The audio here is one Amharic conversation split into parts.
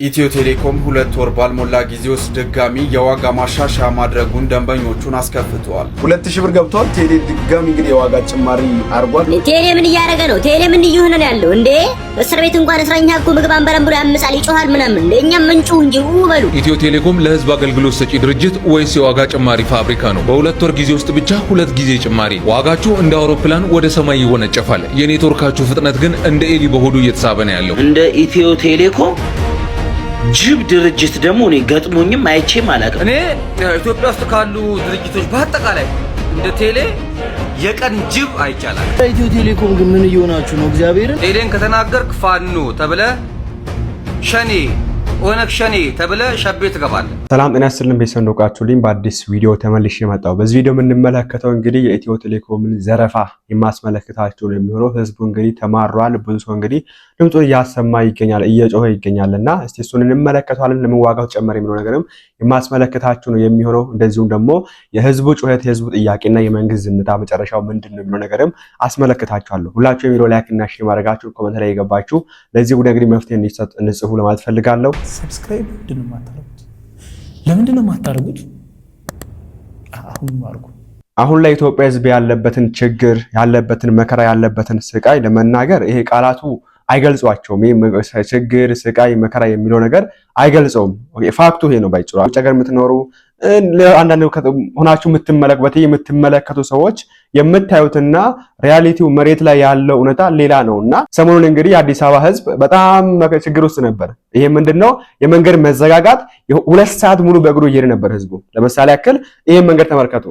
ኢትዮ ቴሌኮም 2 ወር ባልሞላ ጊዜ ውስጥ ድጋሚ የዋጋ ማሻሻያ ማድረጉን ደንበኞቹን አስከፍቷል። 2000 ብር ገብቷል። ቴሌ ድጋሚ እንግዲህ የዋጋ ጭማሪ አርጓል። ቴሌ ምን እያደረገ ነው? ቴሌ ምን እየሆነ ነው ያለው? እንዴ እስር ቤት እንኳን እስረኛ እኮ ምግብ አንበረም ብሎ ያምጻል፣ ይጮሃል ምናምን። እንደኛም ምንጩ እንጂ በሉ። ኢትዮ ቴሌኮም ለህዝብ አገልግሎት ሰጪ ድርጅት ወይስ የዋጋ ጭማሪ ፋብሪካ ነው? በ2 ወር ጊዜ ውስጥ ብቻ 2 ጊዜ ጭማሪ። ዋጋችሁ እንደ አውሮፕላን ወደ ሰማይ ይወነጨፋል። የኔትወርካችሁ ፍጥነት ግን እንደ ኤሊ በሆዱ እየተሳበ ነው ያለው። እንደ ኢትዮ ቴሌኮም ጅብ ድርጅት ደግሞ እኔ ገጥሞኝም አይቼም አላውቅም። እኔ ኢትዮጵያ ውስጥ ካሉ ድርጅቶች በአጠቃላይ እንደ ቴሌ የቀን ጅብ አይቻላል። ኢትዮ ቴሌኮም ግን ምን እየሆናችሁ ነው? እግዚአብሔርን ቴሌን ከተናገርክ ፋኖ ተብለ ሸኔ ኦነግ ሸኔ ተብለ ሸቤ ትገባለህ። ሰላም ጤና ይስጥልን ቤተሰብ እንደውቃችሁልኝ በአዲስ ቪዲዮ ተመልሼ መጣሁ። በዚህ ቪዲዮ የምንመለከተው እንግዲህ የኢትዮ ቴሌኮምን ዘረፋ የማስመለከታችሁ ነው የሚሆነው። ህዝቡ እንግዲህ ተማሯል። ብዙ ሰው እንግዲህ ድምፁን እያሰማ ይገኛል፣ እየጮኸ ይገኛልና እስቲ እሱን እንመለከተዋለን። ለምን ዋጋው ተጨመረ የሚለው ነገርም የማስመለከታችሁ ነው የሚሆነው። እንደዚሁም ደግሞ የህዝቡ ጩኸት፣ የህዝቡ ጥያቄና የመንግስት ዝምታ መጨረሻው ምንድነው የሚለው ነገርም አስመለከታችኋለሁ። ሁላችሁ የሚለው ላይክ እና ሼር ማድረጋችሁ ኮሜንት ላይ የገባችሁ ለዚህ ጉዳይ እንግዲህ መፍትሄ እንዲሰጥ እንጽፉ ለማለት ፈልጋለሁ። ሰብስክራይብ ምንድነው የማታደርጉት? ለምንድነው የማታደርጉት? አሁን ላይ ኢትዮጵያ ህዝብ ያለበትን ችግር፣ ያለበትን መከራ፣ ያለበትን ስቃይ ለመናገር ይሄ ቃላቱ አይገልጿቸውም። ይሄ ችግር፣ ስቃይ፣ መከራ የሚለው ነገር አይገልጸውም። ፋክቱ ይሄ ነው። ባይጭሩ ውጭ ሀገር የምትኖሩ አንዳንድ ሆናችሁ የምትመለከቱ ሰዎች የምታዩትና ሪያሊቲው መሬት ላይ ያለው እውነታ ሌላ ነውና ሰሞኑን እንግዲህ የአዲስ አበባ ህዝብ በጣም ችግር ውስጥ ነበር። ይሄ ምንድነው? የመንገድ መዘጋጋት። 2 ሰዓት ሙሉ በእግሩ እየሄደ ነበር ህዝቡ። ለምሳሌ ያክል ይሄን መንገድ ተመልከቱ።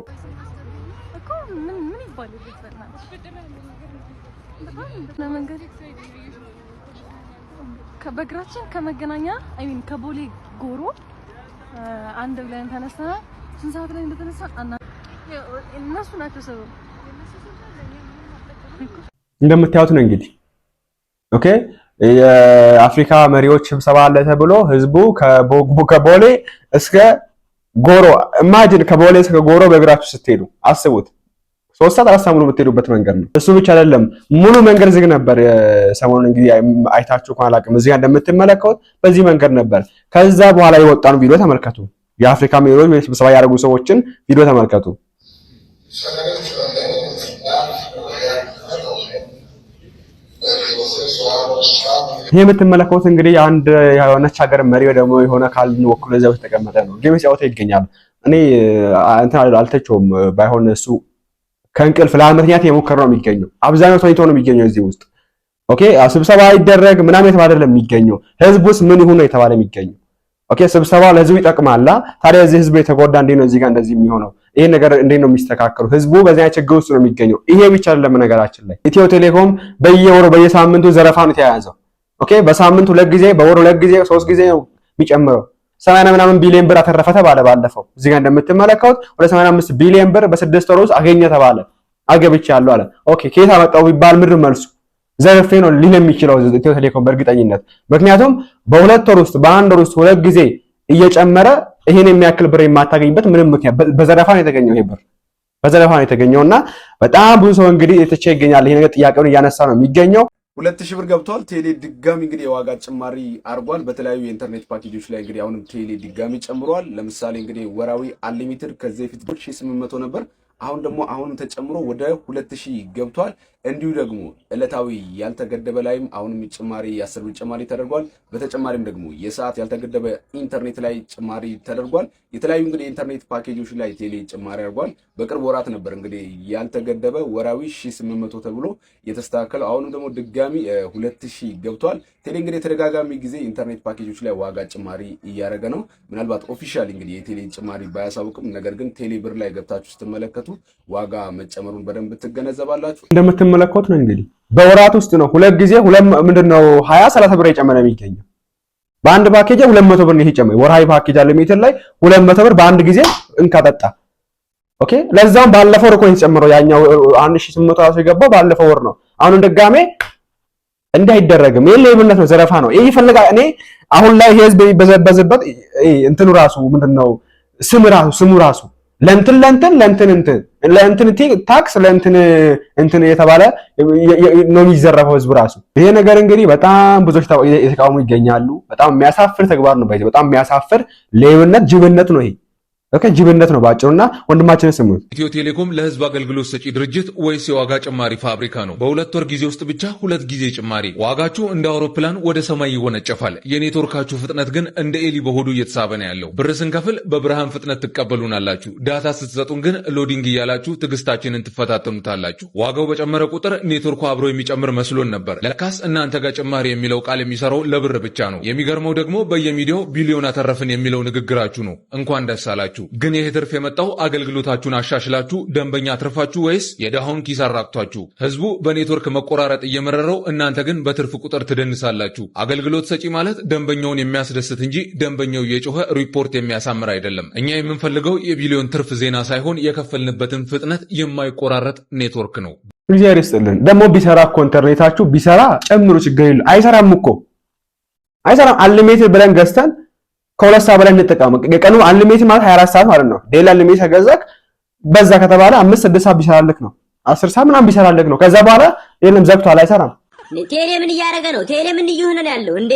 በእግራችን ከመገናኛ ከቦሌ ጎሮ አንድ ብለን ተነስተናል። ስንት ሰዓት ላይ እንደተነሳን እነሱ ናቸው ሰው እንደምታዩት ነው እንግዲህ ኦኬ። የአፍሪካ መሪዎች ስብሰባ አለ ተብሎ ህዝቡ ከቦሌ እስከ ጎሮ ኢማጂን፣ ከቦሌ እስከ ጎሮ በእግራችሁ ስትሄዱ አስቡት። 3 ሰዓት 4 ሰዓት ሙሉ የምትሄዱበት መንገድ ነው። እሱ ብቻ አይደለም፣ ሙሉ መንገድ ዝግ ነበር። ሰሞኑን እንግዲህ አይታችሁ ከሆነ አላውቅም፣ እዚህ ጋር እንደምትመለከቱት በዚህ መንገድ ነበር። ከዛ በኋላ የወጣኑ ቪዲዮ ተመልከቱ። የአፍሪካ መሪዎች ስብሰባ ያደረጉ ሰዎችን ቪዲዮ ተመልከቱ። ይሄ የምትመለከቱት እንግዲህ አንድ የሆነች ሀገር መሪ ደግሞ የሆነ ካል ወክሎ እዛው ተቀመጠ ነው። ጌም ሲያወጣ ይገኛል። እኔ እንትን አልተቸውም። ባይሆን እሱ ከእንቅልፍ ለአመትኛት የሞከረው ነው የሚገኘው። አብዛኛው ተኝቶ ነው የሚገኘው እዚህ ውስጥ ኦኬ። ስብሰባ አይደረግ ምናምን የተባለ አይደለም የሚገኘው። ህዝቡስ ምን ይሁን ነው የተባለ የሚገኘው ኦኬ። ስብሰባው ለህዝቡ ይጠቅማል። ታዲያ እዚህ ህዝቡ የተጎዳ እንዴት ነው እዚህ ጋር እንደዚህ የሚሆነው? ይሄ ነገር እንዴት ነው የሚስተካከለው? ህዝቡ በዚያ ችግር ውስጥ ነው የሚገኘው። ይሄ ብቻ አይደለም። ነገራችን ላይ ኢትዮ ቴሌኮም በየወሩ በየሳምንቱ ዘረፋ ነው የተያያዘው ኦኬ። በሳምንቱ 2 ጊዜ፣ በወሩ 2 ጊዜ፣ 3 ጊዜ ነው የሚጨምረው። 80 ምናምን ቢሊዮን ብር አተረፈ ተባለ ባለፈው። እዚህ ጋር እንደምትመለከቱት ወደ 85 ቢሊዮን ብር በ6 ወር ውስጥ አገኘ ተባለ። አገብቻለሁ አለ ኦኬ። ከየት አመጣው ቢባል ምንድን መልሱ? ዘርፌ ነው ሊል የሚችለው ኢትዮ ቴሌኮም በእርግጠኝነት። ምክንያቱም በ2 ወር ውስጥ በ1 ወር ውስጥ 2 ጊዜ እየጨመረ ይሄን የሚያክል ብር የማታገኝበት ምንም ምክንያት በዘረፋ ነው የተገኘው። ይሄ ብር በዘረፋ ነው የተገኘውና በጣም ብዙ ሰው እንግዲህ የተቸ ይገኛል። ይሄ ነገር ጥያቄውን እያነሳ ነው የሚገኘው። 2000 ብር ገብቷል። ቴሌ ድጋሚ እንግዲህ የዋጋ ጭማሪ አርጓል። በተለያዩ የኢንተርኔት ፓኬጆች ላይ እንግዲህ አሁንም ቴሌ ድጋሚ ጨምሯል። ለምሳሌ እንግዲህ ወራዊ አንሊሚትድ ከዚህ በፊት 1800 ነበር። አሁን ደግሞ ተጨምሮ ወደ 2000 ገብቷል። እንዲሁ ደግሞ ዕለታዊ ያልተገደበ ላይም አሁንም ጭማሪ 10 ብር ጭማሪ ተደርጓል። በተጨማሪም ደግሞ የሰዓት ያልተገደበ ኢንተርኔት ላይ ጭማሪ ተደርጓል። የተለያዩ እንግዲህ ኢንተርኔት ፓኬጆች ላይ ቴሌ ጭማሪ አድርጓል። በቅርብ ወራት ነበር እንግዲህ ያልተገደበ ወራዊ 1800 ተብሎ የተስተካከለው። አሁንም ደግሞ ድጋሚ 2000 ገብቷል። ቴሌ እንግዲህ ተደጋጋሚ ጊዜ ኢንተርኔት ፓኬጆች ላይ ዋጋ ጭማሪ እያደረገ ነው። ምናልባት ኦፊሻሊ እንግዲህ የቴሌ ጭማሪ ባያሳውቅም፣ ነገር ግን ቴሌ ብር ላይ ገብታችሁ ስትመለከቱ ዋጋ መጨመሩን በደንብ ትገነዘባላችሁ። እንደምትመለከቱት ነው እንግዲህ በወራት ውስጥ ነው 2 ጊዜ ምንድነው 20-30 ብር የጨመረ የሚገኘው። በአንድ ፓኬጅ 200 ብር ነው ይሄ ጨመረ። ወራዊ ፓኬጅ አለ ሜትር ላይ 200 ብር በአንድ ጊዜ እንካጠጣ ኦኬ። ለዛም ባለፈው ወር እኮ የተጨመረው ያኛው 1800 ራሱ የገባው ባለፈው ወር ነው። አሁን ድጋሜ እንዲህ አይደረግም። ይሄ ሌብነት ነው፣ ዘረፋ ነው። ይሄ ይፈልጋል። እኔ አሁን ላይ ህዝብ የሚበዘበዝበት እንትኑ ራሱ ምንድነው ስሙ ራሱ ለእንትን ታክስ ለእንትን የተባለ ነው የሚዘረፈው ህዝብ ራሱ። ይሄ ነገር እንግዲህ በጣም ብዙዎች የተቃውሞ ይገኛሉ። በጣም የሚያሳፍር ተግባር ነው። በጣም የሚያሳፍር ሌብነት፣ ጅብነት ነው ይሄ። ኦኬ ጅብነት ነው ባጭሩና ወንድማችን ስሙት። ኢትዮ ቴሌኮም ለህዝብ አገልግሎት ሰጪ ድርጅት ወይስ የዋጋ ጭማሪ ፋብሪካ ነው? በሁለት ወር ጊዜ ውስጥ ብቻ 2 ጊዜ ጭማሪ። ዋጋችሁ እንደ አውሮፕላን ወደ ሰማይ ይወነጨፋል። የኔትወርካችሁ ፍጥነት ግን እንደ ኤሊ በሆዱ እየተሳበ ነው ያለው። ብር ስንከፍል በብርሃን ፍጥነት ትቀበሉናላችሁ። ዳታ ስትሰጡን ግን ሎዲንግ እያላችሁ ትዕግስታችንን ትፈታተኑታላችሁ። ዋጋው በጨመረ ቁጥር ኔትወርኩ አብሮ የሚጨምር መስሎን ነበር። ለካስ እናንተ ጋር ጭማሪ የሚለው ቃል የሚሰራው ለብር ብቻ ነው። የሚገርመው ደግሞ በየሚዲያው ቢሊዮን አተረፍን የሚለው ንግግራችሁ ነው። እንኳን ደስ አላችሁ። ግን ይሄ ትርፍ የመጣው አገልግሎታችሁን አሻሽላችሁ ደንበኛ አትርፋችሁ ወይስ የደሃውን ኪስ አራቅቷችሁ? ህዝቡ በኔትወርክ መቆራረጥ እየመረረው እናንተ ግን በትርፍ ቁጥር ትደንሳላችሁ። አገልግሎት ሰጪ ማለት ደንበኛውን የሚያስደስት እንጂ ደንበኛው የጮኸ ሪፖርት የሚያሳምር አይደለም። እኛ የምንፈልገው የቢሊዮን ትርፍ ዜና ሳይሆን የከፈልንበትን ፍጥነት የማይቆራረጥ ኔትወርክ ነው። እግዚአብሔር ይስጥልን። ደግሞ ቢሰራ እኮ ኢንተርኔታችሁ ቢሰራ ጨምሩ፣ ችግር የለም። አይሰራም እኮ አይሰራም። አንሊሚትድ ብለን ገዝተን ከሁለት ሰዓት በላይ እንጠቀም። የቀኑ አንሊሚትድ ማለት 24 ሰዓት ማለት ነው። ዴይሊ አንሊሚትድ ከገዛክ በዛ ከተባለ 5-6 ሰዓት ቢሰራልክ ነው፣ 10 ሰዓት ምናምን ቢሰራልክ ነው። ከዛ በኋላ የለም ዘግቷል፣ አይሰራም። ቴሌ ምን እያደረገ ነው? ቴሌ ምን እየሆነ ነው ያለው እንዴ?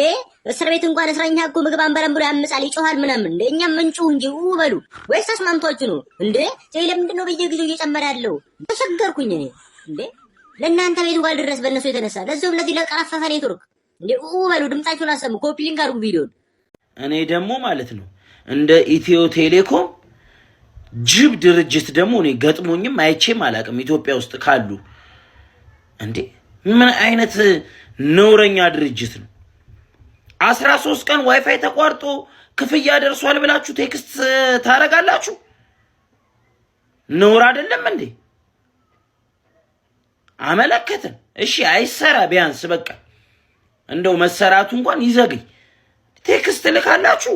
እስር ቤት እንኳን እስረኛ እኮ ምግብ አንበላም ብሎ ያምጻል፣ ይጮሃል ምናምን እንዴ። እኛም ምንጩ እንጂ በሉ ወይስ ተስማምቷችሁ ነው እንዴ? ቴሌ ምንድነው በየጊዜው እየጨመረ ያለው? ተሸገርኩኝ እኔ እንዴ። ለእናንተ ቤቱ ጋር ድረስ በእነሱ የተነሳ ለዚሁም ለዚህ ለቀረፈፈ ኔትወርክ እንዴ በሉ ድምጻችሁን አሰሙ፣ ኮፒ ሊንክ አድርጉ ቪዲዮን። እኔ ደግሞ ማለት ነው እንደ ኢትዮ ቴሌኮም ጅብ ድርጅት ደግሞ እኔ ገጥሞኝም አይቼም አላውቅም። ኢትዮጵያ ውስጥ ካሉ እንዴ ምን አይነት ነውረኛ ድርጅት ነው? 13 ቀን ዋይፋይ ተቋርጦ ክፍያ ደርሷል ብላችሁ ቴክስት ታረጋላችሁ? ነውር አይደለም እንዴ? አመለከትን። እሺ አይሰራ፣ ቢያንስ በቃ እንደው መሰራቱ እንኳን ይዘግይ። ቴክስት ልካላችሁ?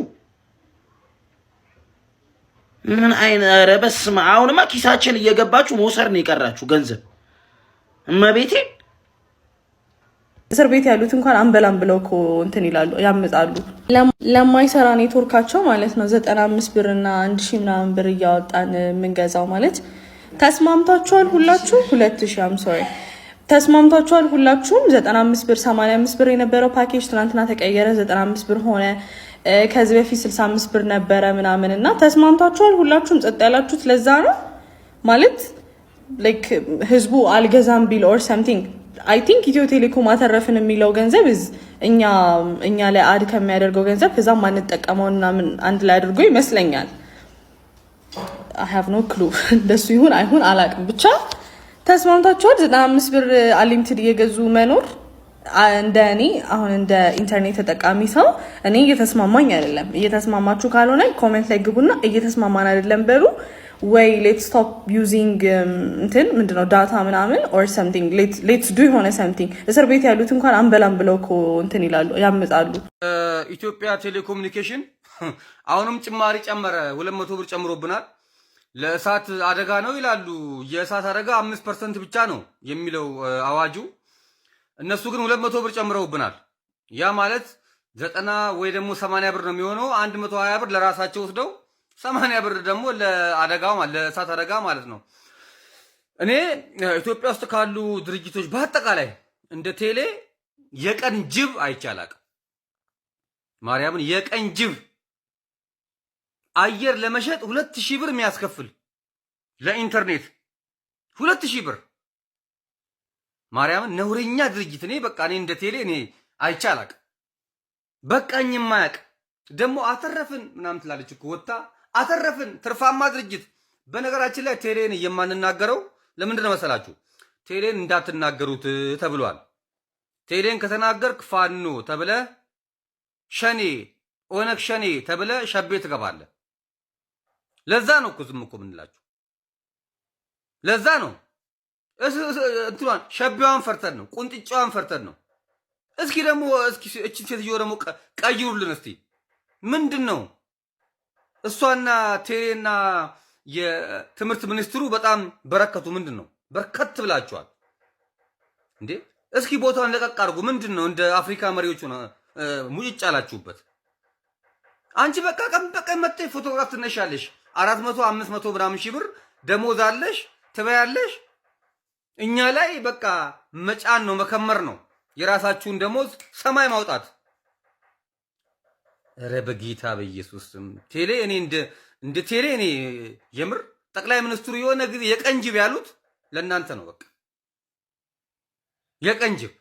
ምን አይነት ኧረ በስመ አብ። አሁንማ ኪሳችን እየገባችሁ መውሰድ ነው የቀራችሁ ገንዘብ። እመቤቴን እስር ቤት ያሉት እንኳን አንበላም ብለው እኮ እንትን ይላሉ፣ ያምጣሉ። ለማይሰራ ኔትወርካቸው ማለት ነው 95 ብር እና 1000 ምናምን ብር እያወጣን የምንገዛው ማለት ተስማምታችኋል ሁላችሁ? 2000 አም ሶሪ ተስማምታችኋል ሁላችሁም? 95 ብር 85 ብር የነበረው ፓኬጅ ትናንትና ተቀየረ፣ 95 ብር ሆነ። ከዚህ በፊት 65 ብር ነበረ ምናምን እና ተስማምታችኋል ሁላችሁም? ጸጥ ያላችሁት ለዛ ነው ማለት ላይክ ህዝቡ አልገዛም ቢል ኦር ሰምቲንግ። አይ ቲንክ ኢትዮ ቴሌኮም አተረፍን የሚለው ገንዘብ እኛ ላይ አድ ከሚያደርገው ገንዘብ ከዛም ማንጠቀመው ምናምን አንድ ላይ አድርጎ ይመስለኛል። አይ ሃቭ ኖ ክሉ እንደሱ ይሁን አይሁን አላውቅም ብቻ ተስማምታችኋል። 95 ብር አንሊሚትድ እየገዙ መኖር እንደ እኔ አሁን እንደ ኢንተርኔት ተጠቃሚ ሰው እኔ እየተስማማኝ አይደለም። እየተስማማችሁ ካልሆነ ኮሜንት ላይ ግቡና እየተስማማን አይደለም በሉ። ወይ ሌትስ ስቶፕ ዩዚንግ እንትን ምንድነው ዳታ ምናምን ኦር ሰምቲንግ ሌትስ ዱ የሆነ ሰምቲንግ። እስር ቤት ያሉት እንኳን አንበላም ብለው እኮ እንትን ይላሉ፣ ያምጻሉ። ኢትዮጵያ ቴሌኮሙኒኬሽን አሁንም ጭማሪ ጨመረ፣ 200 ብር ጨምሮብናል። ለእሳት አደጋ ነው ይላሉ። የእሳት አደጋ 5% ብቻ ነው የሚለው አዋጁ። እነሱ ግን 200 ብር ጨምረውብናል። ያ ማለት 90 ወይ ደግሞ 80 ብር ነው የሚሆነው። 120 ብር ለራሳቸው ወስደው 80 ብር ደግሞ ለአደጋው ማለት ለእሳት አደጋ ማለት ነው። እኔ ኢትዮጵያ ውስጥ ካሉ ድርጅቶች በአጠቃላይ እንደ ቴሌ የቀን ጅብ አይቻላቅ ማርያምን የቀን ጅብ አየር ለመሸጥ 2000 ብር የሚያስከፍል ለኢንተርኔት 2000 ብር ማርያምን ነውረኛ ድርጅት። እኔ በቃ እኔ እንደ ቴሌ እኔ አይቻላቅ በቃኝ ማያቅ ደግሞ አተረፍን ምናምን ትላለች እኮ ወጣ አተረፍን ትርፋማ ድርጅት። በነገራችን ላይ ቴሌን የማንናገረው ለምንድን ነው መሰላችሁ? ቴሌን እንዳትናገሩት ተብሏል። ቴሌን ከተናገርክ ፋኖ ተብለ ሸኔ ኦነግ ሸኔ ተብለ ሸቤ ትገባለህ። ለዛ ነው እኮ ዝም እኮ ምንላችሁ። ለዛ ነው እንትዋን ሸቤዋን ፈርተን ነው፣ ቁንጥጫዋን ፈርተን ነው። እስኪ ደግሞ እስኪ እቺ ሴትዮ ደግሞ ቀይሩልን እስቲ ምንድን ነው እሷና ቴሌና የትምህርት ሚኒስትሩ በጣም በረከቱ። ምንድን ነው በርከት ብላችኋል እንዴ? እስኪ ቦታውን ለቀቅ አድርጉ። ምንድን ነው እንደ አፍሪካ መሪዎቹ ሙጭጭ አላችሁበት። አንቺ በቃ ቀን በቀን መጥተሽ ፎቶግራፍ ትነሻለሽ። 400 500 ምናምን ሺህ ብር ደሞዝ አለሽ ትበያለሽ። እኛ ላይ በቃ መጫን ነው መከመር ነው። የራሳችሁን ደሞዝ ሰማይ ማውጣት። ኧረ በጌታ በኢየሱስም ቴሌ እኔ እንደ ቴሌ እኔ የምር ጠቅላይ ሚኒስትሩ የሆነ ጊዜ የቀንጅብ ያሉት ለእናንተ ነው። በቃ የቀንጅብ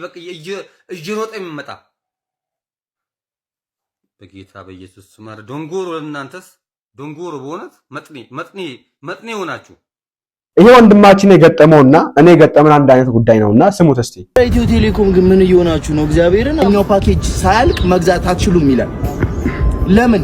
በቃ እየሮጠ የሚመጣ በጌታ በኢየሱስ ማር ዶንጎሮ ለእናንተስ ዶንጎሮ በእውነት መጥኔ ሆናችሁ። ይሄ ወንድማችን የገጠመውና እኔ የገጠመን አንድ አይነት ጉዳይ ነውና ስሙት እስቲ። ኢትዮ ቴሌኮም ግን ምን እየሆናችሁ ነው? እግዚአብሔርን እኛው ፓኬጅ ሳያልቅ መግዛት አትችሉም ይላል። ለምን?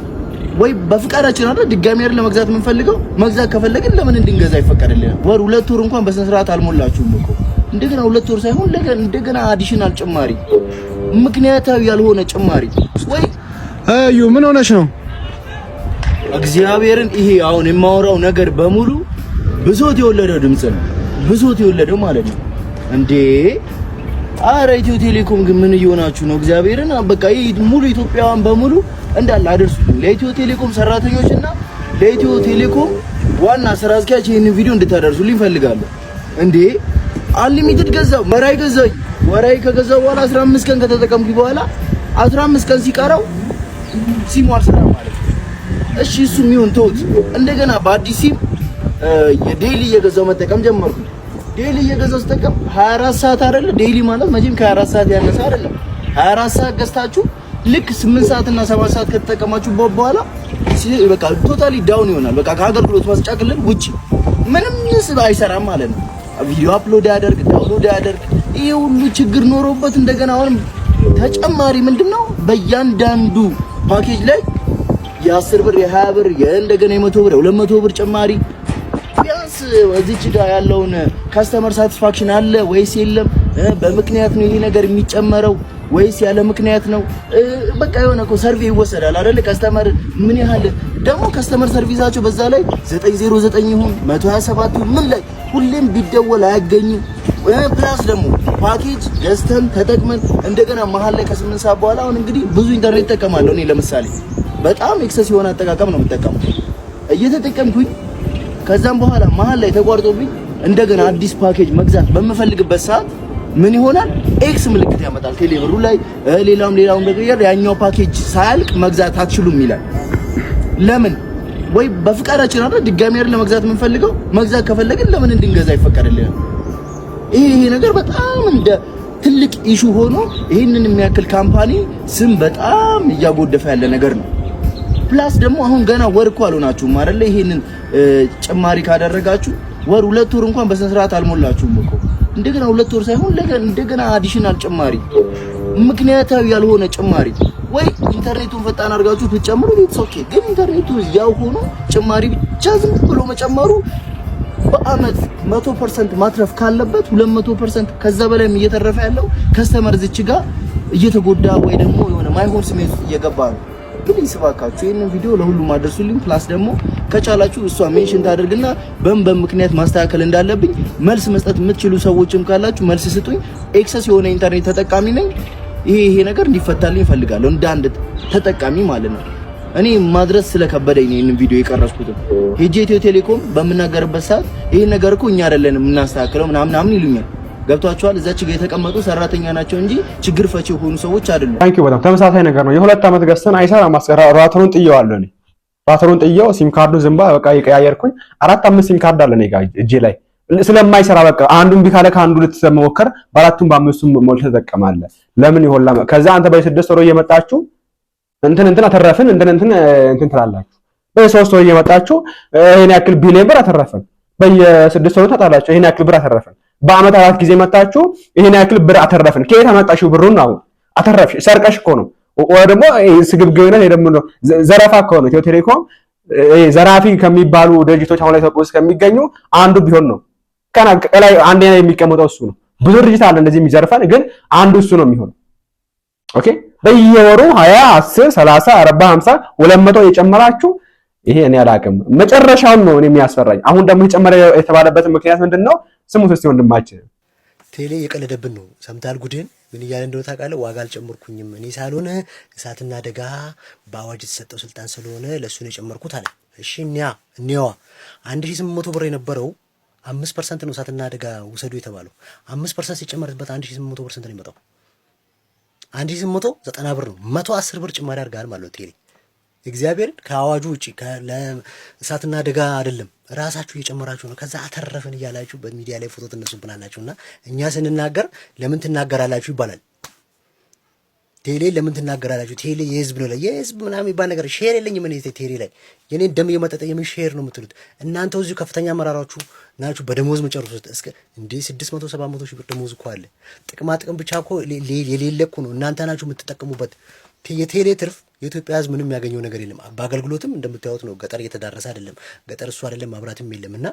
ወይ በፍቃዳችን አይደል ድጋሚ አይደል ለመግዛት የምንፈልገው? መግዛት ከፈለግን ለምን እንድንገዛ ይፈቀድልናል? ወር 2 ወር እንኳን በስነ ስርዓት አልሞላችሁም እኮ እንደገና 2 ወር ሳይሆን እንደገና አዲሽናል ጭማሪ፣ ምክንያታዊ ያልሆነ ጭማሪ። ወይ አዩ ምን ሆነሽ ነው? እግዚአብሔርን ይሄ አሁን የማወራው ነገር በሙሉ ብሶት የወለደው ድምጽ ነው። ብሶት የወለደው ማለት ነው እንዴ! አረ ኢትዮ ቴሌኮም ግን ምን እየሆናችሁ ነው? እግዚአብሔርን በቃ ይሄ ሙሉ ኢትዮጵያውያን በሙሉ እንዳለ አድርሱልኝ። ለኢትዮ ቴሌኮም ሰራተኞችና ለኢትዮ ቴሌኮም ዋና ስራ አስኪያጅ ይሄንን ቪዲዮ እንድታደርሱልኝ ፈልጋለሁ። እንዴ አንሊሚትድ ገዛው ወራይ ገዛኝ። ወራይ ከገዛው በኋላ 15 ቀን ከተጠቀምኩ በኋላ 15 ቀን ሲቀረው ሲሙ አልሰራም ማለት ነው። እሺ እሱም ይሁን ተውት። እንደገና በአዲስ ሲም የዴይሊ እየገዛው መጠቀም ጀመርኩ። ዴይሊ እየገዛው ተጠቀም 24 ሰዓት አይደለ? ዴይሊ ማለት መቼም ከ24 ሰዓት ያነሰ አይደለም። 24 ሰዓት ገዝታችሁ ልክ 8 ሰዓት እና 7 ሰዓት ከተጠቀማችሁ በኋላ በቃ ቶታሊ ዳውን ይሆናል። በቃ ከአገልግሎት መስጫ ክልል ውጪ ምንም አይሰራም ማለት ነው። ቪዲዮ አፕሎድ ያደርግ ዳውንሎድ ያደርግ ይሄ ሁሉ ችግር ኖሮበት እንደገና አሁንም ተጨማሪ ምንድነው በእያንዳንዱ ፓኬጅ ላይ የ10 ብር የ20 ብር እንደገና የ100 ብር የ200 ብር ጭማሪ። ቢያንስ እዚች ጋር ያለውን ካስተመር ሳቲስፋክሽን አለ ወይስ የለም? በምክንያት ነው ይሄ ነገር የሚጨመረው ወይስ ያለ ምክንያት ነው? በቃ የሆነ እኮ ሰርቬይ ይወሰዳል አይደል? ካስተመር ምን ያህል ደግሞ ካስተመር ሰርቪሳቸው በዛ ላይ 909 ይሁን 127 ይሁን ምን ላይ ሁሌም ቢደወል አያገኙም። ፕላስ ደግሞ ፓኬጅ ገዝተን ተጠቅመን እንደገና መሀል ላይ ከ8 ሰዓት በኋላ አሁን እንግዲህ ብዙ ኢንተርኔት እጠቀማለሁ እኔ ለምሳሌ በጣም ኤክሰስ የሆነ አጠቃቀም ነው የምጠቀመው እየተጠቀምኩኝ ከዛም በኋላ መሀል ላይ ተቋርጦብኝ እንደገና አዲስ ፓኬጅ መግዛት በምፈልግበት ሰዓት ምን ይሆናል? ኤክስ ምልክት ያመጣል ቴሌብሩ ላይ ሌላም ነገር ያኛው ፓኬጅ ሳያልቅ መግዛት አትችሉም ይላል። ለምን? ወይ በፍቃዳችን አይደል ድጋሚ አይደል ለመግዛት የምንፈልገው? መግዛት ከፈለግን ለምን እንድንገዛ ይፈቀድልናል? ይሄ ነገር በጣም እንደ ትልቅ ኢሹ ሆኖ ይሄንን የሚያክል ካምፓኒ ስም በጣም እያጎደፈ ያለ ነገር ነው። ፕላስ ደግሞ አሁን ገና ወር እኮ አልሆናችሁም አይደል? ይሄንን ጭማሪ ካደረጋችሁ ወር 2 ወር እንኳን በስነ ስርዓት አልሞላችሁም እኮ እንደገና 2 ወር ሳይሆን እንደገና አዲሽናል ጭማሪ፣ ምክንያታዊ ያልሆነ ጭማሪ። ወይ ኢንተርኔቱን ፈጣን አድርጋችሁ ብትጨምሩ ኢትስ ኦኬ። ግን ኢንተርኔቱ ያው ሆኖ ጭማሪ ብቻ ዝም ብሎ መጨመሩ በአመት 100% ማትረፍ ካለበት 200% ከዛ በላይም እየተረፈ ያለው ከስተመር ዝች ጋር እየተጎዳ ወይ ደግሞ የሆነ ማይሆን ስሜት እየገባ ነው። ፕሊስ እባካችሁ ይሄንን ቪዲዮ ለሁሉም አድርሱልኝ። ፕላስ ደግሞ ከቻላችሁ እሷ ሜንሽን ታደርግና በምክንያት ማስተካከል እንዳለብኝ መልስ መስጠት የምትችሉ ሰዎችም ካላችሁ መልስ ስጡኝ። ኤክሰስ የሆነ ኢንተርኔት ተጠቃሚ ነኝ። ይሄ ነገር እንዲፈታልኝ እፈልጋለሁ እንደ አንድ ተጠቃሚ ማለት ነው። እኔ ማድረስ ስለከበደኝ ነው ይሄንን ቪዲዮ የቀረጽኩት። ሄጄ ኢትዮ ቴሌኮም በምናገርበት ሰዓት ይሄ ነገር እኮ እኛ አይደለንም የምናስተካክለው ምናምን ይሉኛል። ገብቷቸዋል። እዛች ጋር የተቀመጡ ሰራተኛ ናቸው እንጂ ችግር ፈቺ የሆኑ ሰዎች አይደሉም። ታንኪዩ በጣም ተመሳሳይ ነገር ነው። የ2 ዓመት ገዝተን አይሰራም። ራተሩን ጥየዋለሁ እኔ ራተሩን ጥየው ሲም ካርዱ ዝምባ በቃ የቀያየርኩኝ 4-5 ሲም ካርድ አለ እኔ ጋር እጄ ላይ ስለማይሰራ በቃ አንዱን ቢካለ ከአንዱ ልትሞከር በአራቱም በአምስቱም ሞልተህ ተጠቀማለህ። ለምን ይሆንላ? ከዛ አንተ በ6 ወር እየመጣችሁ እንትን አተረፍን እንትን ትላላችሁ። በ3 ወር እየመጣችሁ ይሄን ያክል ቢሊዮን ብር አተረፍን። በየ6 ወሩ ታጣላችሁ ይሄን ያክል ብር አተረፍን። በአመት 4 ጊዜ መጣችሁ ይሄን ያክል ብር አተረፍን። ከየት አመጣችሁ ብሩን? አሁን አተረፍሽ ሰርቀሽ እኮ ነው። ወይ ደግሞ ስግብግብነት ደግሞ ዘረፋ እኮ ነው። ኢትዮ ቴሌኮም ዘራፊ ከሚባሉ ድርጅቶች አሁን ላይ ኢትዮጵያ ውስጥ ከሚገኙ አንዱ ቢሆን ነው። ከላይ አንድ የሚቀመጠው እሱ ነው። ብዙ ድርጅት አለ እንደዚህ የሚዘርፈን፣ ግን አንዱ እሱ ነው የሚሆነው። ኦኬ በየወሩ 20 10 30 40 50 200 የጨመራችሁ ይሄ እኔ አላውቅም። መጨረሻውን ነው እኔ የሚያስፈራኝ። አሁን ደግሞ የጨመረ የተባለበት ምክንያት ምንድነው? ስሙት እስቲ ወንድማችን። ቴሌ የቀለደብን ነው። ሰምታል ጉድን ምን እያለ እንደሆነ ታውቃለህ? ዋጋ አልጨመርኩኝም እኔ ሳልሆን እሳትና አደጋ በአዋጅ የተሰጠው ስልጣን ስለሆነ ለሱ ነው የጨመርኩት አለ። እሺ እኒያዋ 1800 ብር የነበረው 5% ነው እሳትና አደጋ ውሰዱ የተባለው 5% ሲጨመርበት 1800 ብር ስንት ነው የሚመጣው? 1890 ብር ነው። 110 ብር ጭማሪ አድርጋል ማለት ነው ቴሌ። እግዚአብሔር ከአዋጁ ውጪ ለእሳትና አደጋ አይደለም ራሳችሁ እየጨመራችሁ ነው። ከዛ አተረፈን እያላችሁ በሚዲያ ላይ ፎቶ ተነሱብናላችሁና እኛ ስንናገር ለምን ትናገራላችሁ ይባላል። ቴሌ ለምን ትናገራላችሁ? ቴሌ የህዝብ ነው። የህዝብ ምናምን ይባል ነገር ሼር የለኝም እኔ ቴሌ ላይ የኔ ደም የመጠጠ የምን ሼር ነው የምትሉት እናንተው? እዚሁ ከፍተኛ አመራራቹ ናችሁ በደሞዝ መጨረሱት እስከ እንዴ 600 700 ሺህ ብር ደሞዝ እኮ አለ። ጥቅማ ጥቅም ብቻ እኮ የሌለ እኮ ነው። እናንተ ናችሁ የምትጠቀሙበት። የቴሌ ትርፍ የኢትዮጵያ ህዝብ ምንም ያገኘው ነገር የለም። በአገልግሎትም እንደምታዩት ነው። ገጠር እየተዳረሰ አይደለም። ገጠር እሱ አይደለም ማብራትም የለምና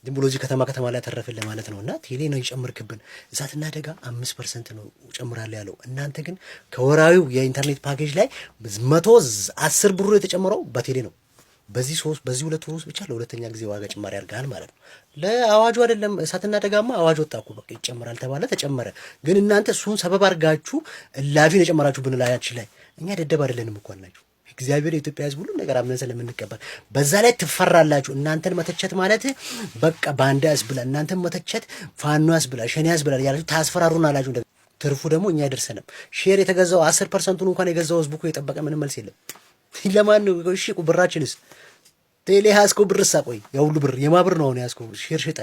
ዝም ብሎ እዚህ ከተማ ላይ ተረፈን ለማለት ነውና ቴሌ ነው ይጨምርክብን። እሳትና አደጋ 5% ነው ጨምራለሁ ያለው። እናንተ ግን ከወራዊው የኢንተርኔት ፓኬጅ ላይ 110 ብር የተጨመረው በቴሌ ነው። በዚህ 2 ወር ውስጥ ብቻ ለሁለተኛ ጊዜ ዋጋ ጭማሪ አድርጋል ማለት ነው። ለአዋጁ አይደለም እሳትና አደጋማ አዋጅ ወጣ እኮ በቃ ይጨምራል ተባለ ተጨመረ። ግን እናንተ እሱን ሰበብ አድርጋችሁ እላፊን የጨመራችሁ ብንላያችን ላይ እኛ ደደብ አይደለንም እኮ አልናችሁ። እግዚአብሔር የኢትዮጵያ ህዝብ ሁሉ ነገር አምነን ስለምንቀበል በዛ ላይ ትፈራላችሁ። እናንተን መተቸት ማለት በቃ ባንዳ ያስብላ፣ እናንተን መተቸት ፋኖ ያስብላ፣ ሸኔ ያስብላ ያላችሁ ታስፈራሩና አላችሁ። ትርፉ ደግሞ እኛ አይደርሰንም። ሼር የተገዛው 10%ን እንኳን የገዛው ህዝቡ እኮ የጠበቀ ምንም መልስ የለም። ለማን ነው? እሺ ብራችንስ ቴሌ ያስከው ብር ሳቆይ ያውሉ ብር የማብር ነው ያስከው ሼር ሽጠ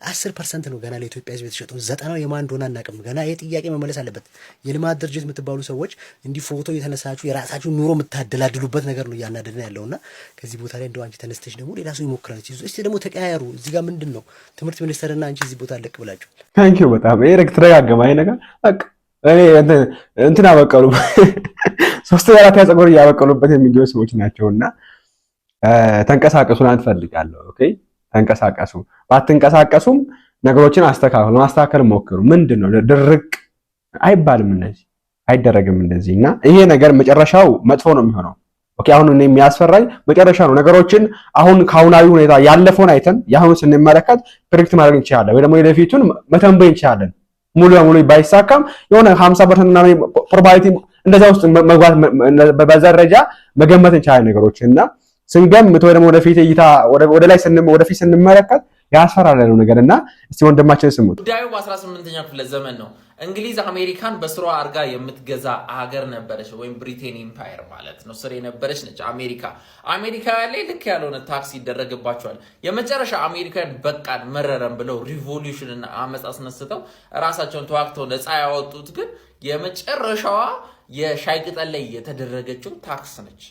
10% ነው ገና ለኢትዮጵያ ህዝብ የተሸጠው 90 የማን እንደሆነ አናውቅም። ገና ይሄ ጥያቄ መመለስ አለበት። የልማት ድርጅት የምትባሉ ሰዎች እንዲህ ፎቶ የተነሳችሁ የራሳችሁ ኑሮ የምታደላድሉበት ነገር ነው እያናደደን ያለውና ከዚህ ቦታ ላይ እንደው አንቺ ተነስተሽ ደግሞ ሌላ ሰው ይሞክራል። እስቲ ደግሞ ተቀያየሩ። እዚህ ጋር ምንድነው ትምህርት ሚኒስተርና አንቺ እዚህ ቦታ አለቅ ብላችሁ ታንኪ ዩ በጣም ይሄ ረግተረጋገማ ይሄ ነገር በቃ እኔ እንትና በቀሉ 3-4 ፀጉር እያበቀሉበት የሚገኙ ሰዎች ናቸውና ተንቀሳቀሱ ማለት ፈልጋለሁ። ኦኬ ተንቀሳቀሱ። ባትንቀሳቀሱም ነገሮችን አስተካክሉ፣ ማስተካከል ሞክሩ። ምንድነው ድርቅ አይባልም፣ እንደዚህ አይደረግም እንደዚህ እና ይሄ ነገር መጨረሻው መጥፎ ነው የሚሆነው። ኦኬ አሁን እኔ የሚያስፈራኝ መጨረሻ ነው። ነገሮችን አሁን ካሁናዊ ሁኔታ ያለፈውን አይተን ያሁን ስንመለከት ፕሬዲክት ማድረግ እንችላለን ወይ ደግሞ የለፊቱን መተንበይ እንችላለን። ሙሉ በሙሉ ባይሳካም የሆነ 50% እና ፕሮባቢሊቲ እንደዛ ውስጥ መግባት በዛ ደረጃ መገመት እንችላለን ነገሮችን እና ስንገምት ወይ ደግሞ ወደፊት እይታ ወደ ላይ ወደፊት ስንመለከት ያስፈራል ነው ነገርና እስቲ ወንድማችን ስሙት። ጉዳዩ በ18ኛው ክፍለ ዘመን ነው። እንግሊዝ አሜሪካን በስሯ አርጋ የምትገዛ ሀገር ነበረች፣ ወይም ብሪቴን ኢምፓየር ማለት ነው። ስር የነበረች ነች አሜሪካ ላይ ልክ ያልሆነ ታክስ ይደረግባቸዋል። የመጨረሻ አሜሪካን በቃን መረረን ብለው ሪቮሉሽን እና አመጽ አስነስተው ራሳቸውን ተዋግተው ነፃ ያወጡት ግን የመጨረሻዋ የሻይ ቅጠል ላይ የተደረገችው ታክስ ነች።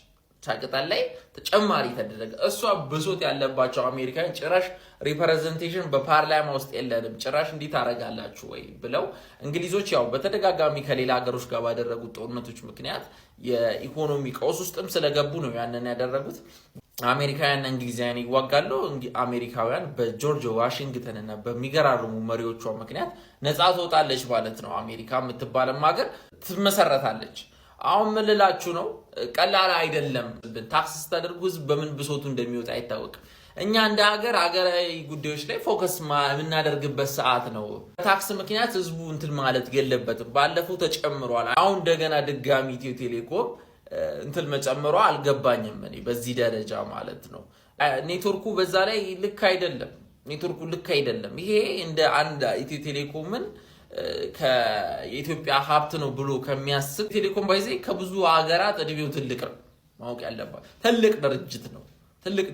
ሻይ ቅጠል ላይ ተጨማሪ ተደረገ። እሷ ብሶት ያለባቸው አሜሪካን ጭራሽ ሪፕሬዘንቴሽን በፓርላማ ውስጥ የለንም ጭራሽ እንዲህ ታረጋላችሁ ወይ ብለው እንግሊዞች ያው በተደጋጋሚ ከሌላ ሀገሮች ጋር ባደረጉት ጦርነቶች ምክንያት የኢኮኖሚ ቀውስ ውስጥም ስለገቡ ነው ያንን ያደረጉት። አሜሪካውያን እንግሊዛውያን ይዋጋሉ። አሜሪካውያን በጆርጅ ዋሽንግተን እና በሚገራርሙ መሪዎቿ ምክንያት ነፃ ትወጣለች ማለት ነው። አሜሪካ የምትባለው ሀገር ትመሰረታለች። አሁን ምን ልላችሁ ነው፣ ቀላል አይደለም። ታክስ ስታደርጉ ህዝብ በምን ብሶቱ እንደሚወጣ አይታወቅም። እኛ እንደ ሀገራዊ ጉዳዮች ላይ ፎከስ የምናደርግበት ሰዓት ነው። ታክስ ምክንያት ህዝቡ እንትን ማለት የለበትም። ባለፈው ተጨምሯል። አሁን እንደገና ድጋሚ ኢትዮ ቴሌኮም እንትን መጨመሯ አልገባኝም እኔ በዚህ ደረጃ ማለት ነው። ኔትወርኩ በዛ ላይ ልክ አይደለም። ይሄ እንደ አንድ ኢትዮ ቴሌኮምን ከኢትዮጵያ ሀብት ነው ብሎ ከሚያስብ ቴሌኮም ባይዘ ከብዙ ሀገራት እድሜው ትልቅ ነው። ማወቅ ያለባት ትልቅ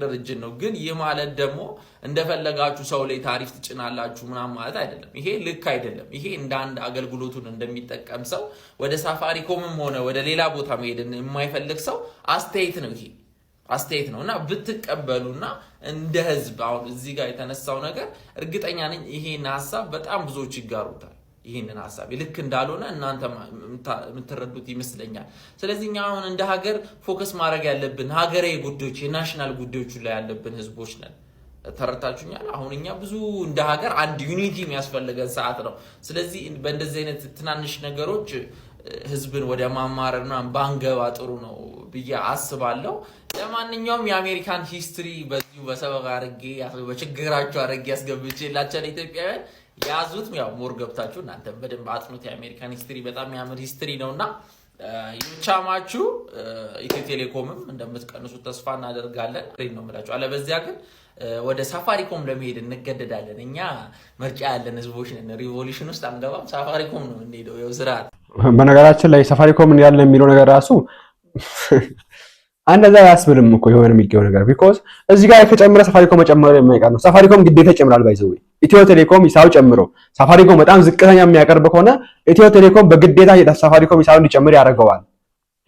ድርጅት ነው። ግን ይህ ማለት ደግሞ እንደፈለጋችሁ ሰው ላይ ታሪፍ ትጭናላችሁ ምናምን ማለት አይደለም። ይሄ ልክ አይደለም። ይሄ እንደ አንድ አገልግሎቱን እንደሚጠቀም ሰው ወደ ሳፋሪኮምም ሆነ ወደ ሌላ ቦታ መሄድን የማይፈልግ ሰው አስተያየት ነውና ብትቀበሉና እንደ ህዝብ አሁን እዚህ ጋር የተነሳው ነገር እርግጠኛ ነኝ ይሄን ሐሳብ በጣም ብዙዎች ይጋሩታል። ይሄንን ሐሳብ ልክ እንዳልሆነ እናንተ የምትረዱት ይመስለኛል። ስለዚህ እኛ አሁን እንደ ሀገር ፎከስ ማድረግ ያለብን ሀገራዊ ጉዳዮች የናሽናል ጉዳዮች ላይ ያለብን ህዝቦች ነን። ተረታችሁኛል? አሁን እኛ ብዙ እንደ ሀገር አንድ ዩኒቲ የሚያስፈልገን ሰዓት ነው። ስለዚህ በእንደዚህ አይነት ትናንሽ ነገሮች ህዝብን ወደ ማማረርና ባንገባ ጥሩ ነው ብዬ አስባለሁ። ለማንኛውም የአሜሪካን ሂስትሪ በዚሁ በሰበብ አድርጌ በችግራቸው አድርጌ ያስገብቼላችሁ ኢትዮጵያውያን ያዙት። ያው ሞር ገብታችሁ እናንተ በደንብ አጥኑት። የአሜሪካን ሂስትሪ በጣም የሚያምር ሂስትሪ ነውና ይቻማችሁ። ኢትዮ ቴሌኮምም እንደምትቀንሱት ተስፋ እናደርጋለን ነው የምላችሁ። አለበዚያ ግን ወደ ሳፋሪኮም ለመሄድ እንገደዳለን። እኛ ምርጫ ያለን ህዝቦች ነን። ሪቮሉሽን ውስጥ አንገባም። ሳፋሪኮም ነው እንሄደው። ያው ዝራት በነገራችን ላይ ሳፋሪኮም ያለ የሚለው ነገር ራሱ አንደዛ ያስብልም እኮ የሆነ የሚገው ነገር ቢኮዝ እዚህ ጋር ከጨመረ ሳፋሪኮም መጨመር የማይቀር ነው። ሳፋሪኮም ግዴታ ይጨምራል ባይዘው ኢትዮ ቴሌኮም ይሳው ጨምሮ ሳፋሪኮም በጣም ዝቅተኛ የሚያቀርብ ከሆነ ኢትዮ ቴሌኮም በግዴታ ሳፋሪኮም ይሳው እንዲጨምር ያደርገዋል።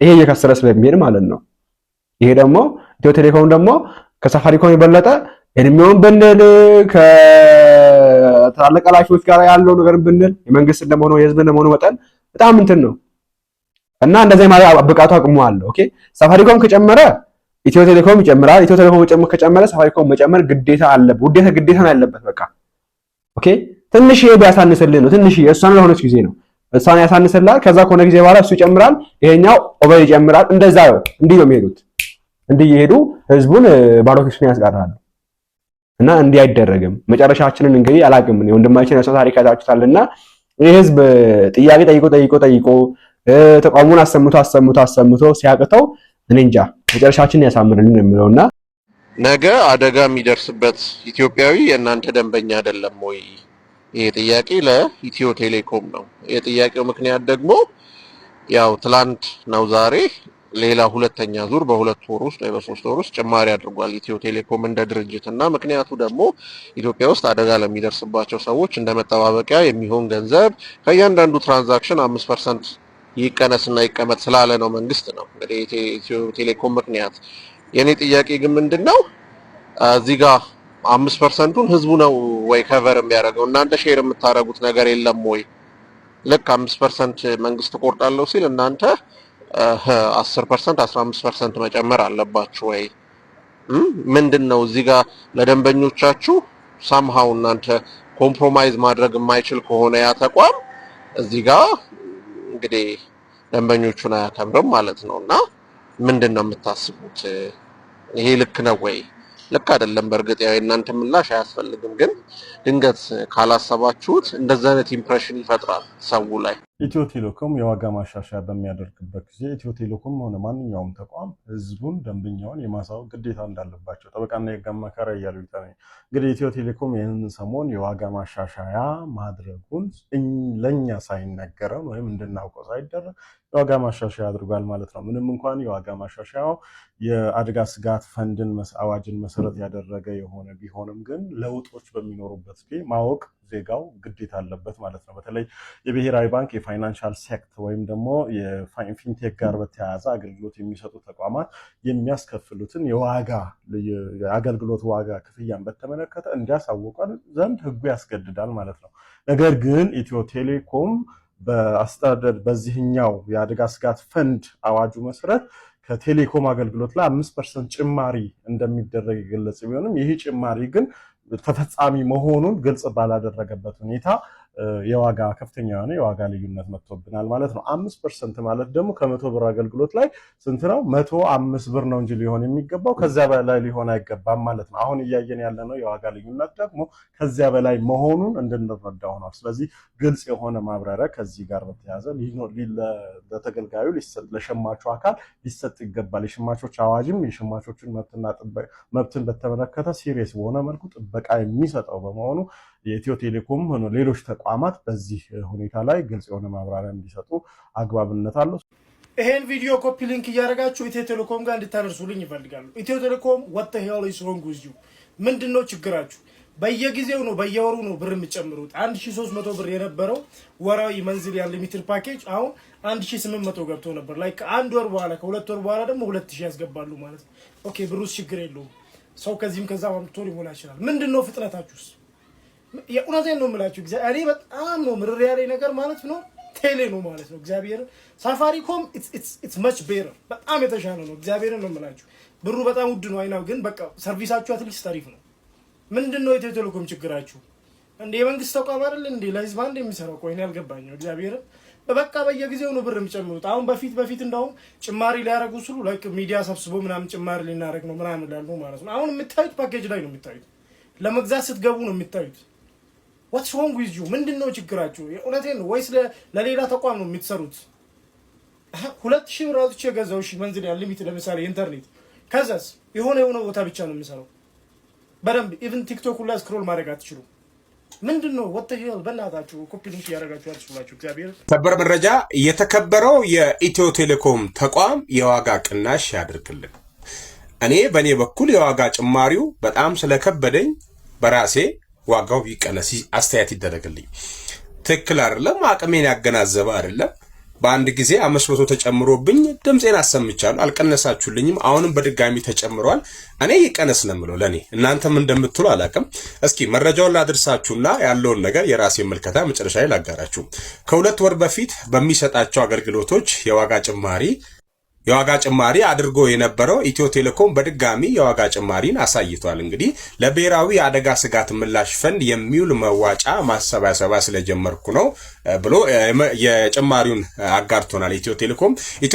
ይሄ እየከሰረ ስለሚሄድ ማለት ነው። ይሄ ደግሞ ኢትዮ ቴሌኮም ደግሞ ከሳፋሪኮም የበለጠ እድሜውን ብንል ከታላላቅ ኃላፊዎች ጋር ያለው ነገር ብንል የመንግስት እንደሆነ የህዝብ እንደሆነ መጠን በጣም እንትን ነው እና እንደዚህ ማለት አብቃቱ አቅሙ አለው። ኦኬ ሳፋሪኮም ከጨመረ ኢትዮ ቴሌኮም ይጨምራል። ኢትዮ ቴሌኮም ከጨመረ ሳፋሪኮም መጨመር ግዴታ አለበት። ግዴታ ነው ያለበት በቃ። ኦኬ ትንሽ ቢያሳንስልህ ነው ትንሽ እሷን ለሆነች ጊዜ ነው እሷን ያሳንስልሃል። ከዛ ከሆነ ጊዜ በኋላ እሱ ይጨምራል፣ ይሄኛው ኦቨር ይጨምራል። እንደዛ ነው እንዲህ ነው የሚሄዱት። እንዲህ ይሄዱ ህዝቡን ባሮክስን ያስቀራሉ እና እንዲህ አይደረግም። መጨረሻችንን እንግዲህ አላቅም ነው ወንድማችን ያሰው ታሪክ ያታችሁታልና ይሄ ህዝብ ጥያቄ ጠይቆ ተቋሙን አሰምቶ ሲያቅተው እኔ እንጃ መጨረሻችንን ያሳምርልን የሚለውና ነገ አደጋ የሚደርስበት ኢትዮጵያዊ የእናንተ ደንበኛ አይደለም ወይ? ይሄ ጥያቄ ለኢትዮ ቴሌኮም ነው። የጥያቄው ምክንያት ደግሞ ያው ትላንት ነው ዛሬ ሌላ ሁለተኛ ዙር በሁለት ወር ውስጥ ወይ በሶስት ወር ውስጥ ጭማሪ አድርጓል ኢትዮ ቴሌኮም እንደ ድርጅት እና ምክንያቱ ደግሞ ኢትዮጵያ ውስጥ አደጋ ለሚደርስባቸው ሰዎች እንደ መጠባበቂያ የሚሆን ገንዘብ ከእያንዳንዱ ትራንዛክሽን 5% ይቀነስና ይቀመጥ ስላለ ነው መንግስት ነው እንግዲህ ኢትዮ ቴሌኮም ምክንያት። የኔ ጥያቄ ግን ምንድነው እዚህ ጋር 5%ን ህዝቡ ነው ወይ ከቨር የሚያደርገው? እናንተ ሼር የምታደርጉት ነገር የለም ወይ? ልክ 5% መንግስት ቆርጣለሁ ሲል እናንተ 10% 15% መጨመር አለባችሁ ወይ? ምንድነው እዚህ ጋር ለደንበኞቻችሁ ሳምሃው እናንተ ኮምፕሮማይዝ ማድረግ የማይችል ከሆነ ያ ተቋም እዚህ ጋር እንግዲህ ደንበኞቹን አያከብርም ማለት ነውና ምንድነው የምታስቡት? ይሄ ልክ ነው ወይ? ልክ አይደለም። በእርግጥ ያው እናንተ ምላሽ አያስፈልግም፣ ግን ድንገት ካላሰባችሁት እንደዛ አይነት ኢምፕሬሽን ይፈጥራል ሰው ላይ። ኢትዮ ቴሌኮም የዋጋ ማሻሻያ በሚያደርግበት ጊዜ ኢትዮ ቴሌኮም ሆነ ማንኛውም ተቋም ህዝቡን ደንበኛውን የማሳወቅ ግዴታ እንዳለባቸው ጠበቃና የህግ አማካሪ እያሉ ይታያል። እንግዲህ ኢትዮ ቴሌኮም ይህንን ሰሞን የዋጋ ማሻሻያ ማድረጉን ለኛ ሳይነገረን ወይም እንድናውቀው ሳይደረግ የዋጋ ማሻሻያ አድርጓል ማለት ነው። ምንም እንኳን የዋጋ ማሻሻያው የአደጋ ስጋት ፈንድን አዋጅን መሰረት ያደረገ የሆነ ቢሆንም ግን ለውጦች በሚኖሩበት ጊዜ ማወቅ ዜጋው ግዴታ አለበት ማለት ነው። በተለይ የብሔራዊ ባንክ የፋይናንሻል ሴክተር ወይም ደግሞ የፊንቴክ ጋር በተያያዘ አገልግሎት የሚሰጡ ተቋማት የሚያስከፍሉትን የአገልግሎት ዋጋ ክፍያን በተመለከተ እንዲያሳውቀን ዘንድ ህጉ ያስገድዳል ማለት ነው። ነገር ግን ኢትዮ ቴሌኮም በአስተዳደር በዚህኛው የአደጋ ስጋት ፈንድ አዋጁ መሰረት ከቴሌኮም አገልግሎት ላይ 5% ጭማሪ እንደሚደረግ የገለጸ ቢሆንም ይህ ጭማሪ ግን ተፈጻሚ መሆኑን ግልጽ ባላደረገበት ሁኔታ የዋጋ ከፍተኛ የሆነ የዋጋ ልዩነት መጥቶብናል ማለት ነው። 5% ማለት ደግሞ ከ100 ብር አገልግሎት ላይ ስንት ነው? 105 ብር ነው እንጂ ሊሆን የሚገባው ከዚያ በላይ ሊሆን አይገባም ማለት ነው። አሁን እያየን ያለነው የዋጋ ልዩነት ደግሞ ከዚያ በላይ መሆኑን እንድንረዳ ሆኗል። ስለዚህ ግልጽ የሆነ ማብራሪያ ከዚህ ጋር በተያያዘ ለተገልጋዩ ሊሰጥ ለሸማቹ አካል ሊሰጥ ይገባል። የሸማቾች አዋጅም የሸማቾችን መብትን በተመለከተ ሲሪየስ በሆነ መልኩ ጥበቃ የሚሰጠው በመሆኑ የኢትዮ ቴሌኮም ሆነ ሌሎች ተቋማት በዚህ ሁኔታ ላይ ግልጽ የሆነ ማብራሪያ እንዲሰጡ አግባብነት አለው። ይሄን ቪዲዮ ኮፒ ሊንክ እያደረጋችሁ ኢትዮ ቴሌኮም ጋር እንድታደርሱልኝ ይፈልጋሉ። ኢትዮ ቴሌኮም what the hell is wrong with you? ምንድነው ችግራችሁ? በየጊዜው ነው በየወሩ ነው ብር የምትጨምሩት። 1300 ብር የነበረው ወራዊ መንዝል አንሊሚትድ ፓኬጅ አሁን 1800 ገብቶ ነበር። ላይክ አንድ ወር በኋላ ከሁለት ወር በኋላ ደግሞ 2000 ያስገባሉ ማለት ነው። ኦኬ ብሩስ ችግር የለውም። ሰው ከዚህም ከዛ አምጥቶ ሊሞላ ይችላል። ምንድነው ፍጥነታችሁስ? የእውነቴን ነው የምላችሁ። እኔ በጣም ነው ምርር ያለኝ ነገር ማለት ነው ቴሌ ነው ማለት ነው። እግዚአብሔር ሳፋሪኮም it's much better በጣም የተሻለ ነው። እግዚአብሔርን ነው የምላችሁ። ብሩ በጣም ውድ ነው አይናው፣ ግን በቃ ሰርቪሳችሁ አትሊስት ታሪፍ ነው። ምንድነው ኢትዮ ቴሌኮም ችግራችሁ? እንደ የመንግስት ተቋም አይደል እንዴ ለህዝብ አንድ የሚሰራው? ቆይ እኔ አልገባኝም። እግዚአብሔርን በቃ በየጊዜው ነው ብር የሚጨምሩት። አሁን በፊት እንደውም ጭማሪ ሊያደርጉ ስሉ ላይክ ሚዲያ ሰብስቦ ምናምን ጭማሪ ሊናደርግ ነው ምናምን ላሉ ማለት ነው። አሁን የምታዩት ፓኬጅ ላይ ነው የምታዩት። ለመግዛት ስትገቡ ነው የምታዩት። what's wrong with you? ምንድነው ችግራችሁ? እውነቴን ነው ወይስ ለሌላ ተቋም ነው የምትሰሩት? 2000 ብር አውጥቼ ገዛው እሺ መንዝል ያለ ሊሚት ለምሳሌ ኢንተርኔት ከዛስ የሆነ ቦታ ብቻ ነው የምሰራው በደንብ ኢቭን ቲክቶክ ሁላ ስክሮል ማድረግ አትችሉ ምንድነው ወጥተህ በእናታችሁ ኮፒ ሊንክ ያደርጋችሁ አትችላችሁ እግዚአብሔር ሰበር መረጃ የተከበረው የኢትዮ ቴሌኮም ተቋም የዋጋ ቅናሽ ያድርግልን እኔ በኔ በኩል የዋጋ ጭማሪው በጣም ስለከበደኝ በራሴ ዋጋው ቢቀነስ አስተያየት ይደረግልኝ ትክክል አይደለም አቅሜን ያገናዘበ አይደለም በአንድ ጊዜ 500 ተጨምሮብኝ ድምጼን አሰምቻለሁ አልቀነሳችሁልኝም አሁንም በድጋሚ ተጨምሯል እኔ ይቀነስ ነው ምለው ለኔ እናንተም እንደምትሉ አላቀም እስኪ መረጃውን ላድርሳችሁና ያለውን ነገር የራሴን መልከታ መጨረሻ ላይ ላጋራችሁ ከሁለት ወር በፊት በሚሰጣቸው አገልግሎቶች የዋጋ ጭማሪ አድርጎ የነበረው ኢትዮ ቴሌኮም በድጋሚ የዋጋ ጭማሪን አሳይቷል እንግዲህ ለብሔራዊ አደጋ ስጋት ምላሽ ፈንድ የሚውል መዋጫ ማሰባሰባ ስለጀመርኩ ነው ብሎ የጭማሪውን አጋርቶናል ኢትዮ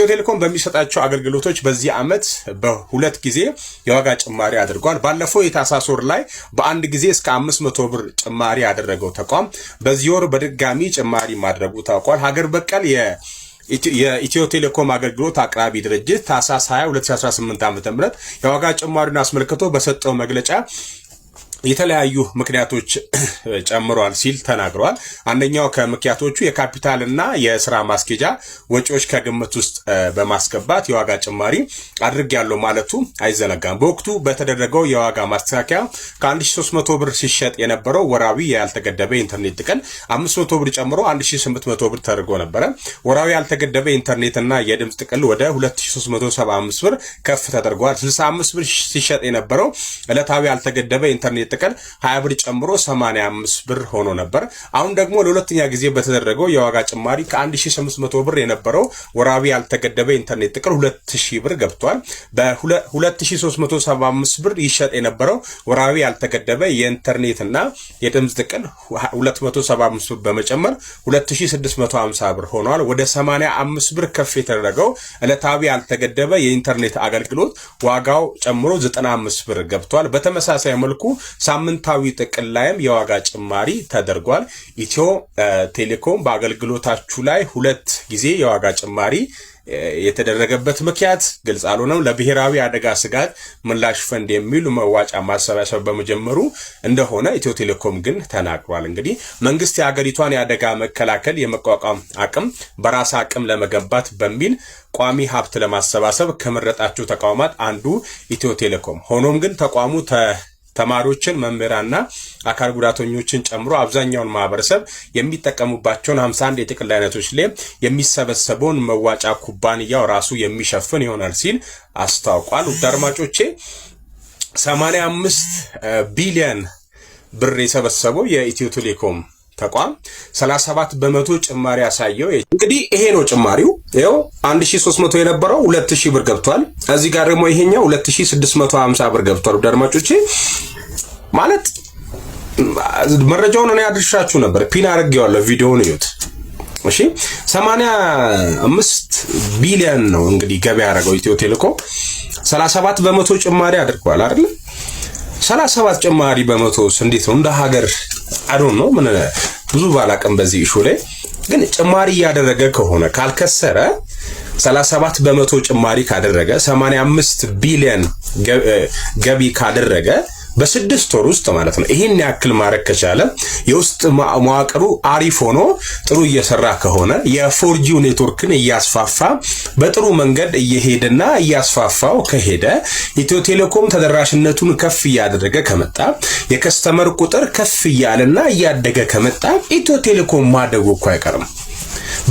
ቴሌኮም በሚሰጣቸው አገልግሎቶች በዚህ ዓመት በሁለት ጊዜ የዋጋ ጭማሪ አድርጓል ባለፈው የታህሳስ ወር ላይ በአንድ ጊዜ እስከ 500 ብር ጭማሪ ያደረገው ተቋም በዚህ ወር በድጋሚ ጭማሪ ማድረጉ ታውቋል ሀገር በቀል የኢትዮ ቴሌኮም አገልግሎት አቅራቢ ድርጅት ታህሳስ 20 2018 ዓ.ም የዋጋ ጭማሪውን አስመልክቶ በሰጠው መግለጫ የተለያዩ ምክንያቶች ጨምሯል ሲል ተናግሯል አንደኛው ከምክንያቶቹ የካፒታልና የሥራ ማስኬጃ ወጪዎች ከግምት ውስጥ በማስገባት የዋጋ ጭማሪ አድርጌያለሁ ማለቱ አይዘነጋም በወቅቱ በተደረገው የዋጋ ማስተካከያ ከ1300 ብር ሲሸጥ የነበረው ወራዊ ያልተገደበ ኢንተርኔት ጥቅል 500 ብር ጨምሮ 1800 ብር ተደርጎ ነበር ወራዊ ያልተገደበ ኢንተርኔትና የድምጽ ጥቅል ወደ 2375 ብር ከፍ ተደርጓል 65 ብር ሲሸጥ የነበረው ዕለታዊ ያልተገደበ ኢንተርኔት ጥቅል 20 ብር ጨምሮ 85 ብር ሆኖ ነበር አሁን ደግሞ ለሁለተኛ ጊዜ በተደረገው የዋጋ ጭማሪ ከ1800 ብር የነበረው ወራዊ ያልተገደበ ኢንተርኔት ጥቅል 2000 ብር ገብቷል በ2375 ብር ይሸጥ የነበረው ወራዊ ያልተገደበ የኢንተርኔትና የድምጽ ጥቅል 275 ብር በመጨመር 2650 ብር ሆኗል ወደ 85 ብር ከፍ የተደረገው ዕለታዊ ያልተገደበ የኢንተርኔት አገልግሎት ዋጋው ጨምሮ 95 ብር ገብቷል በተመሳሳይ መልኩ ሳምንታዊ ጥቅል ላይም የዋጋ ጭማሪ ተደርጓል ኢትዮ ቴሌኮም በአገልግሎታችሁ ላይ ሁለት ጊዜ የዋጋ ጭማሪ የተደረገበት ምክንያት ግልጽ አልሆነም ለብሔራዊ አደጋ ስጋት ምላሽ ፈንድ የሚሉ መዋጫ ማሰባሰብ በመጀመሩ እንደሆነ ኢትዮ ቴሌኮም ግን ተናግሯል እንግዲህ መንግስት የሀገሪቷን የአደጋ መከላከል የመቋቋም አቅም በራስ አቅም ለመገንባት በሚል ቋሚ ሀብት ለማሰባሰብ ከመረጣቸው ተቋማት አንዱ ኢትዮ ቴሌኮም ሆኖም ግን ተቋሙ ተማሪዎችን መምህራንና አካል ጉዳተኞችን ጨምሮ አብዛኛውን ማህበረሰብ የሚጠቀሙባቸውን 51 የጥቅል አይነቶች ላይ የሚሰበሰበውን መዋጫ ኩባንያው ራሱ የሚሸፍን ይሆናል ሲል አስታውቋል ውድ አድማጮቼ 85 ቢሊዮን ብር የሰበሰበው የኢትዮ ቴሌኮም ተቋም 37 በመቶ ጭማሪ ያሳየው እንግዲህ ይሄ ነው ጭማሪው ይሄው 1300 የነበረው 2000 ብር ገብቷል እዚህ ጋር ደግሞ ይሄኛው 2650 ብር ገብቷል አድማጮቼ ማለት መረጃውን እኔ አድርሻችሁ ነበር ፒን አድርጌዋለሁ ቪዲዮውን እዩት እሺ 85 ቢሊዮን ነው እንግዲህ ገበያ ያደረገው ኢትዮ ቴሌኮም 37 በመቶ ጭማሪ አድርጓል አይደል 37 ጭማሪ በመቶስ እንዴት ነው እንደ ሀገር አዶን ነው ምን ብዙ ባላቀም በዚህ ኢሹ ላይ ግን ጭማሪ ያደረገ ከሆነ ካልከሰረ 37 በመቶ ጭማሪ ካደረገ 85 ቢሊዮን ገቢ ካደረገ በ6 ወር ውስጥ ማለት ነው ይሄን ያክል ማረክ ከቻለ የውስጥ መዋቅሩ አሪፍ ሆኖ ጥሩ እየሰራ ከሆነ የ4G ኔትወርክን እያስፋፋ በጥሩ መንገድ እየሄደና እያስፋፋው ከሄደ ኢትዮ ቴሌኮም ተደራሽነቱን ከፍ እያደረገ ከመጣ የከስተመር ቁጥር ከፍ እያለና እያደገ ከመጣ ኢትዮ ቴሌኮም ማደጉ እኮ አይቀርም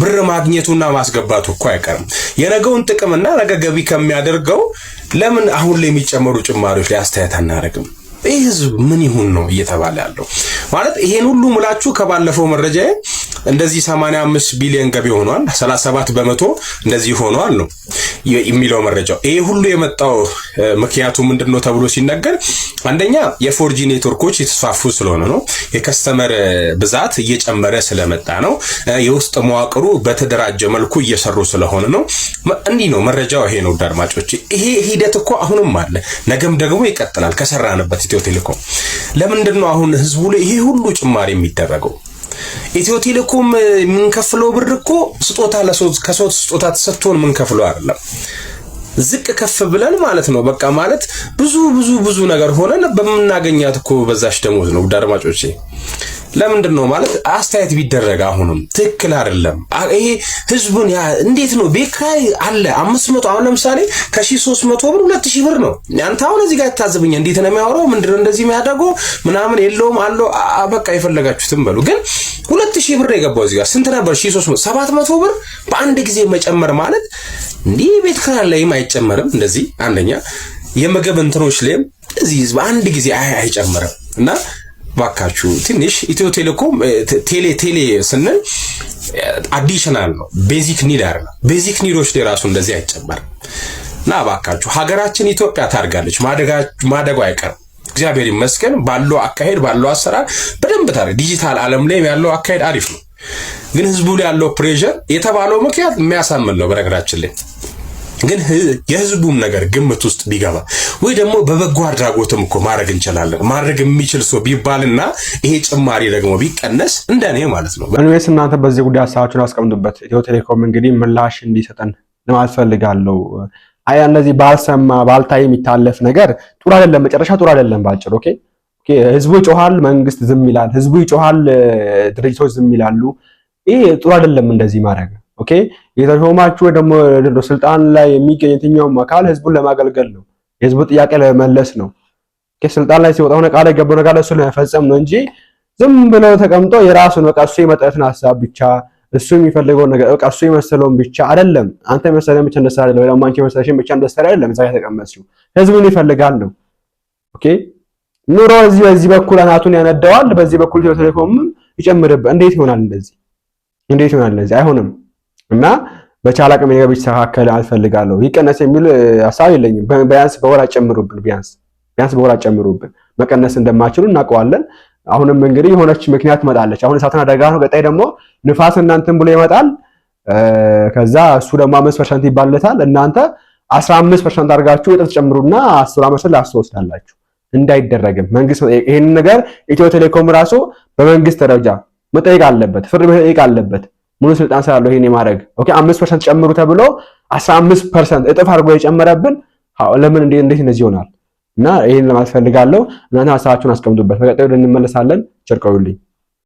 ብር ማግኘቱና ማስገባቱ እኮ አይቀርም የነገውን ጥቅምና ነገ ገቢ ከሚያደርገው ለምን አሁን ላይ የሚጨመሩ ጭማሪዎች ላይ አስተያየት አናረግም ይህ ህዝብ ምን ይሁን ነው እየተባለ ያለው ማለት ይሄን ሁሉ ሙላችሁ ከባለፈው መረጃ እንደዚህ 85 ቢሊዮን ገቢ ሆኗል 37 በመቶ እንደዚህ ሆኗል ነው የሚለው መረጃው። ይሄ ሁሉ የመጣው ምክንያቱ ምንድነው ተብሎ ሲነገር አንደኛ የፎርጂ ኔትወርኮች የተስፋፉ ስለሆነ ነው። የከስተመር ብዛት እየጨመረ ስለመጣ ነው። የውስጥ መዋቅሩ በተደራጀ መልኩ እየሰሩ ስለሆነ ነው። እንዲህ ነው መረጃው። ይሄ ነው አድማጮች። ይሄ ሂደት እኮ አሁንም አለ፣ ነገም ደግሞ ይቀጥላል ከሰራንበት ኢትዮ ቴሌኮም። ለምንድነው አሁን ህዝቡ ላይ ይሄ ሁሉ ጭማሪ የሚደረገው? ኢትዮ ቴሌኮም የምንከፍለው ብር እኮ ስጦታ ከሰው ስጦታ ተሰጥቶን የምንከፍለው አይደለም። ዝቅ ከፍ ብለን ማለት ነው። በቃ ማለት ብዙ ነገር ሆነን በመናገኛት እኮ በዛሽ ደሞዝ ነው አድማጮቼ። ለምንድን ነው ማለት አስተያየት ቢደረግ አሁንም ትክክል አይደለም። ይሄ ህዝቡን እንዴት ነው ቤካይ አለ 500 አሁን ለምሳሌ ከ1300 ብር 2000 ብር ነው። አንተ አሁን እዚህ ጋር ታዝብኛ እንዴት ነው የሚያወራው? ምንድነው እንደዚህ የሚያደርገው ምናምን የለውም አለው። በቃ የፈለጋችሁትን በሉ። ግን 2000 ብር የገባው እዚህ ጋር ስንት ነበር? 1300 700 ብር በአንድ ጊዜ መጨመር ማለት እንዲህ ቤት ካላለም አይጨመርም። እንደዚህ አንደኛ የምግብ እንትኖች ላይም እዚህ በአንድ ጊዜ አይጨመርም እና ባካችሁ ትንሽ ኢትዮ ቴሌኮም ቴሌ ስንል አዲሽናል ነው፣ ቤዚክ ኒድ አይደለም። ቤዚክ ኒዶች ላይ ራሱ እንደዚህ አይጨመርም እና ባካችሁ ሀገራችን ኢትዮጵያ ታርጋለች፣ ማደጓ አይቀርም። እግዚአብሔር ይመስገን ባለው አካሄድ ባለው አሰራር በደንብ ታርጋ። ዲጂታል ዓለም ላይ ያለው አካሄድ አሪፍ ነው። ግን ህዝቡ ላይ ያለው ፕሬሸር የተባለው ምክንያት የሚያሳምን ነው በነገራችን ላይ። ግን የህዝቡም ነገር ግምት ውስጥ ቢገባ ወይ ደግሞ በበጎ አድራጎትም እኮ ማድረግ እንችላለን። ማድረግ የሚችል ሰው ቢባልና ይሄ ጭማሪ ደግሞ ቢቀነስ እንደኔ ማለት ነው። በእኔስ እናንተ በዚህ ጉዳይ ሀሳባችሁን አስቀምጡበት። ኢትዮ ቴሌኮም እንግዲህ ምላሽ እንዲሰጠን ለማለት ፈልጋለሁ። አይ እነዚህ ባልሰማ ባልታይ የሚታለፍ ነገር ጥሩ አይደለም፣ መጨረሻ ጥሩ አይደለም ባጭሩ። ኦኬ ህዝቡ ይጮሃል፣ መንግስት ዝም ይላል። ህዝቡ ይጮሃል፣ ድርጅቶች ዝም ይላሉ። ይሄ ጥሩ አይደለም እንደዚህ ማድረግ። ኦኬ የተሾማችሁ ደግሞ ስልጣን ላይ የሚገኝ የትኛውም አካል ህዝቡን ለማገልገል ነው፣ የህዝቡ ጥያቄ ለመመለስ ነው። ኦኬ ስልጣን ላይ ሲወጣው ቃል የገባው ነገር እሱ ለመፈጸም ነው እንጂ ዝም ብለው ተቀምጦ የራሱን በቃ እሱ የመጣትን ሐሳብ ብቻ እሱ የሚፈልገው ነገር በቃ እሱ የመሰለውን ብቻ አይደለም። አንተ የመሰለህን ብቻ እንደሰራ አይደለም፣ ወይ ደግሞ አንቺ የመሰለሽን ብቻ እንደሰራ አይደለም። እዛ የተቀመጥሽው ህዝቡን ይፈልጋል ነው። ኦኬ ኑሮ በዚህ በኩል አናቱን ያነደዋል፣ በዚህ በኩል ኢትዮ ቴሌኮም ይጨምርበት። እንዴት ይሆናል እንደዚህ? እንዴት ይሆናል እንደዚህ? አይሆንም። እና በቻለ አቅም ነገር ቢስተካከል አልፈልጋለሁ። ይቀነስ የሚል ሐሳብ የለኝም። ቢያንስ በወር አጨምሩብን፣ ቢያንስ በወር አጨምሩብን። መቀነስ እንደማይችሉ እናውቀዋለን። አሁንም እንግዲህ የሆነች ምክንያት ትመጣለች። አሁን እሳትና አደጋ ነው። ቀጣይ ደግሞ ንፋስ እናንተን ብሎ ይመጣል። ከዛ እሱ ደግሞ 5% ይባልለታል። እናንተ 15% አድርጋችሁ እጥፍ ጨምሩና 10% ላስወስዳላችሁ። እንዳይደረግም መንግስት ይሄን ነገር ኢትዮ ቴሌኮም ራሱ በመንግስት ደረጃ መጠየቅ አለበት፣ ፍርድ ቤት መጠየቅ አለበት። ሙሉ ስልጣን ስላለው ይሄን የማድረግ ኦኬ 5% ጨምሩ ተብሎ 15% እጥፍ አድርጎ የጨመረብን ለምን እንዴት እንደዚህ ይሆናል? እና ይሄን ለማለት ፈልጋለሁ። እናንተ ሐሳባችሁን አስቀምጡበት። በቀጣዩ እንመለሳለን። ቸር ቆዩልኝ።